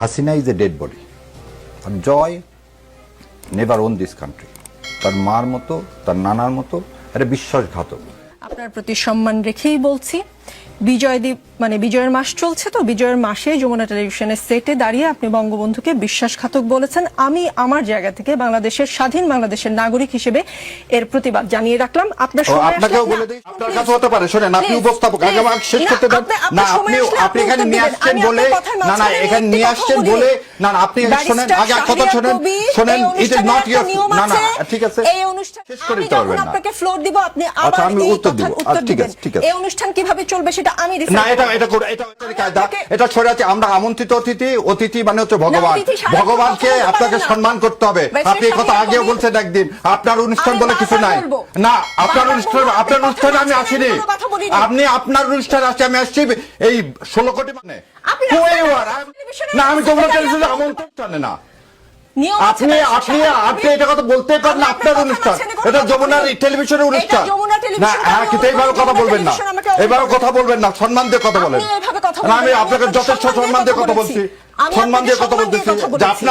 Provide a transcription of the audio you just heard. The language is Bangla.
Hasina is a dead body. And Joy never owned this country. তার মার মতো তার নানার মতো একটা বিশ্বাসঘাতক। আপনার প্রতি সম্মান রেখেই বলছি, বিজয়ের মাস চলছে, তো বিজয়ের মাসে যমুনা টেলিভিশনের সেটে দাঁড়িয়ে আপনি বঙ্গবন্ধুকে বিশ্বাসঘাতক বলেছেন। আমি আমার জায়গা থেকে বাংলাদেশের স্বাধীন বাংলাদেশের নাগরিক হিসেবে এর প্রতিবাদ জানিয়ে রাখলাম। আপনার আপনাকেও বলে দেই, আপনার কাছে হতে পারে। শুনেন, আপনি উপস্থাপক, আগে আমাকে শেষ করতে দেন না। আপনি এখানে নিয়ে আসছেন বলে না এখানে নিয়ে আসছেন বলে না আপনি শুনেন, আগে কথা শুনেন ইট ইজ নট ইওর না ঠিক আছে, এই অনুষ্ঠান শেষ করে দিতে পারবেন না। আপনাকে ফ্লোর দিব, আপনি আবার আমি উত্তর দিব। ঠিক আছে ঠিক আছে, এই অনুষ্ঠান কিভাবে চলবে সেটা আমি না এটা কায়দা, এটা ছড়াচ্ছে। আমরা আমন্ত্রিত অতিথি মানে হচ্ছে ভগবান, ভগবানকে আপনাকে সম্মান করতে হবে। আপনি কথা আগেও বলছেন একদিন, আপনার অনুষ্ঠান বলে কিছু নাই। না আপনার অনুষ্ঠানে আমি আসিনি, আপনি আপনার অনুষ্ঠানে আসছি, আমি আসছি এই 16 কোটি মানে না, আমি যমুনা টেলিভিশনে আমন্ত্রণ না। আপনি এটা কথা বলতে পারেন না, আপনার অনুষ্ঠান, এটা যমুনা টেলিভিশনের অনুষ্ঠান না। কিন্তু এইভাবে কথা বলবেন না, এইভাবে কথা বলবেন না, সম্মান দিয়ে কথা বলেন। আমি আপনাকে যথেষ্ট সম্মান দিয়ে কথা বলছি, সম্মান দিয়ে কথা বলতেছি যে আপনার